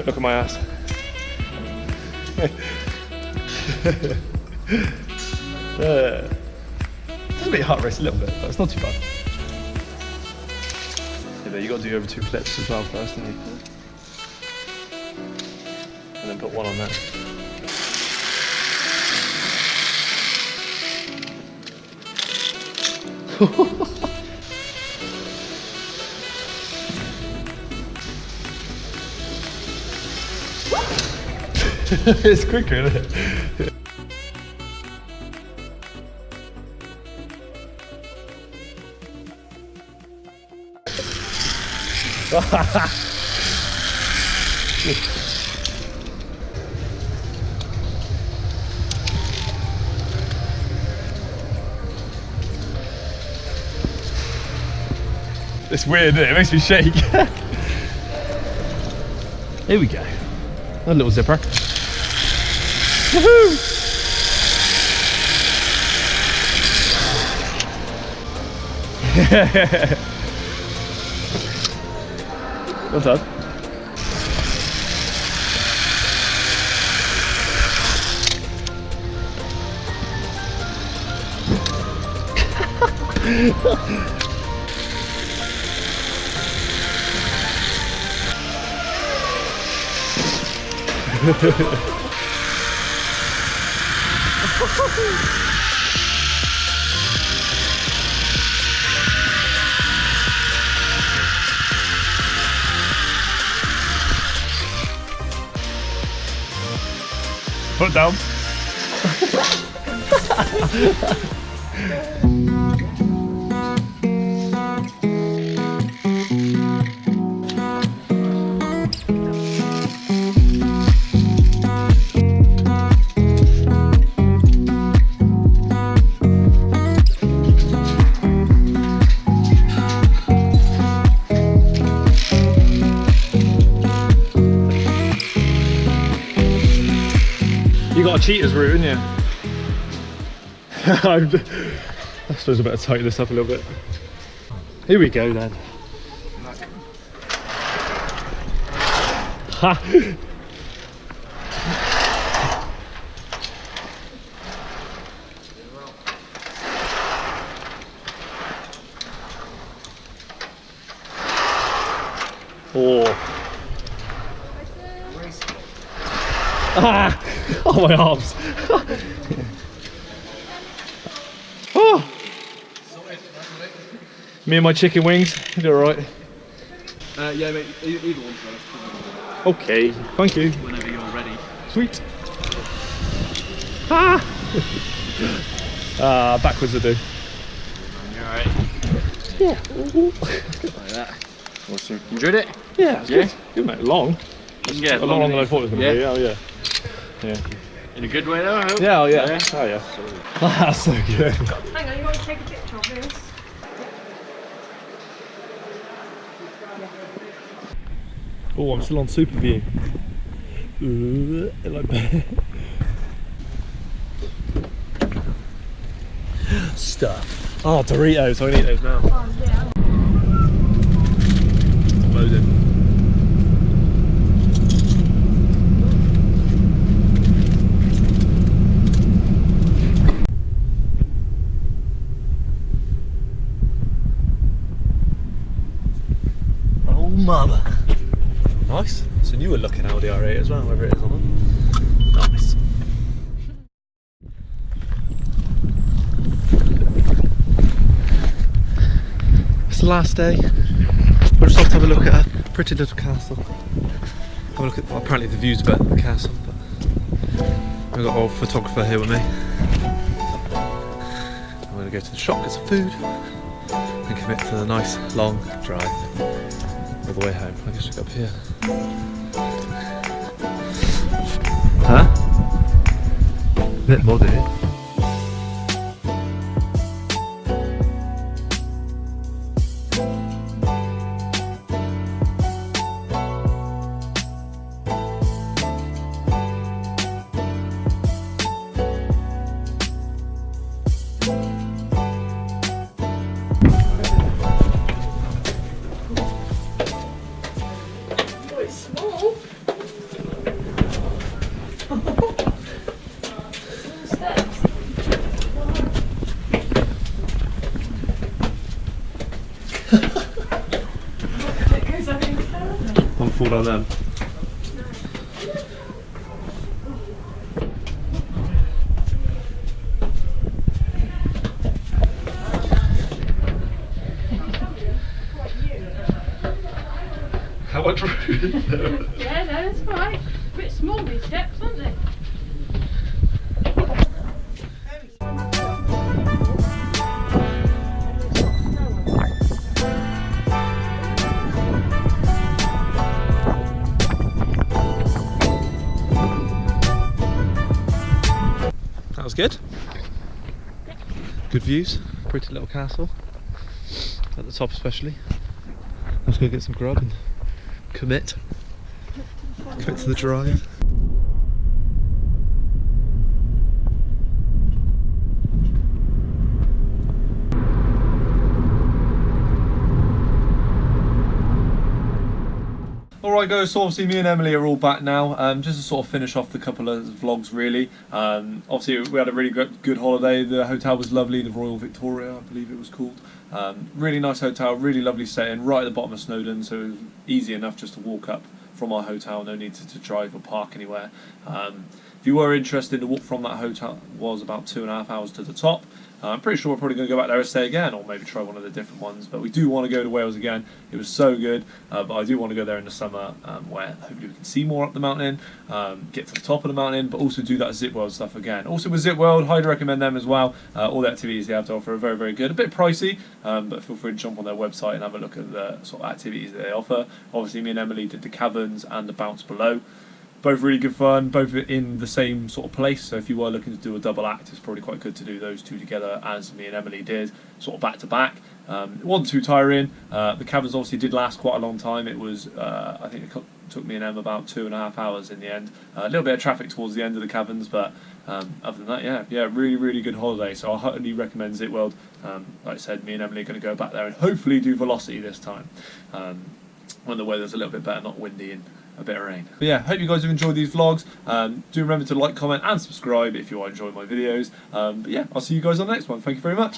Don't look at my ass. It's a bit heart race a little bit, but it's not too bad. Yeah, but you got to do over 2 clips as well first, don't you? And then put one on there. It's quicker, isn't it? It's weird, isn't it? It makes me shake. Here we go. A little zipper. Woohoo! Well done. Put down. You got a cheater's route, haven't you? I suppose I better tighten this up a little bit. Here we go then. Ha! Oh. Ah! Oh, my arms. Oh. Me and my chicken wings. You do alright? Yeah, mate, either one first. Okay, thank you. Whenever you're ready. Sweet. Ah! Backwards I do. You alright? Yeah. Like that. Awesome. Enjoyed it? Yeah, it's good. Good, mate. Long. Yeah, a lot longer than I thought it was going to be. Oh, yeah. Yeah. In a good way though, I hope? Yeah, oh, yeah. Oh, yeah. That's so good. Hang on, you want to take a picture of this? Oh, I'm still on super view. Like that. Stuff. Oh, Doritos. I can eat those now. Oh, yeah. Loaded. Oh, mama. Nice. So you were looking Audi R8 as well, whether it is or not. Nice. It's the last day. We'll just have to have a look at a pretty little castle. Have a look at, well, apparently the view's better than the castle, but we've got our photographer here with me. I'm going to go to the shop, get some food, and commit to the nice long drive all the way home. I guess we go up here. Huh? A bit muddy. Won't fall down them. How much room is there? Yeah, no, that's right. A bit small, these steps, aren't they? That was good. Good views. Pretty little castle. At the top especially. Let's go get some grub and commit to the drive. Alright guys, so obviously me and Emily are all back now, just to sort of finish off the couple of vlogs really. Obviously we had a really good holiday, the hotel was lovely, the Royal Victoria I believe it was called. Really nice hotel, really lovely setting, right at the bottom of Snowdon, so it was easy enough just to walk up from our hotel, no need to drive or park anywhere. If you were interested, the walk from that hotel was about 2.5 hours to the top. I'm pretty sure we're probably going to go back there and stay again, or maybe try one of the different ones. But we do want to go to Wales again. It was so good, but I do want to go there in the summer, where hopefully we can see more up the mountain, get to the top of the mountain, but also do that Zip World stuff again. Also with Zip World, highly recommend them as well. All the activities they have to offer are very, very good. A bit pricey, but feel free to jump on their website and have a look at the sort of activities that they offer. Obviously, me and Emily did the caverns and the bounce below. Both really good fun, both in the same sort of place, so if you were looking to do a double act, it's probably quite good to do those two together as me and Emily did, sort of back to back. It wasn't too tiring. The caverns obviously did last quite a long time. It was, I think it took me and Em about 2.5 hours in the end. A little bit of traffic towards the end of the caverns, but other than that, yeah, really, really good holiday. So I highly recommend Zip World. Like I said, me and Emily are going to go back there and hopefully do Velocity this time, when the weather's a little bit better, not windy and a bit of rain. But yeah, hope you guys have enjoyed these vlogs. Do remember to like, comment and subscribe if you are enjoying my videos. But yeah, I'll see you guys on the next one. Thank you very much.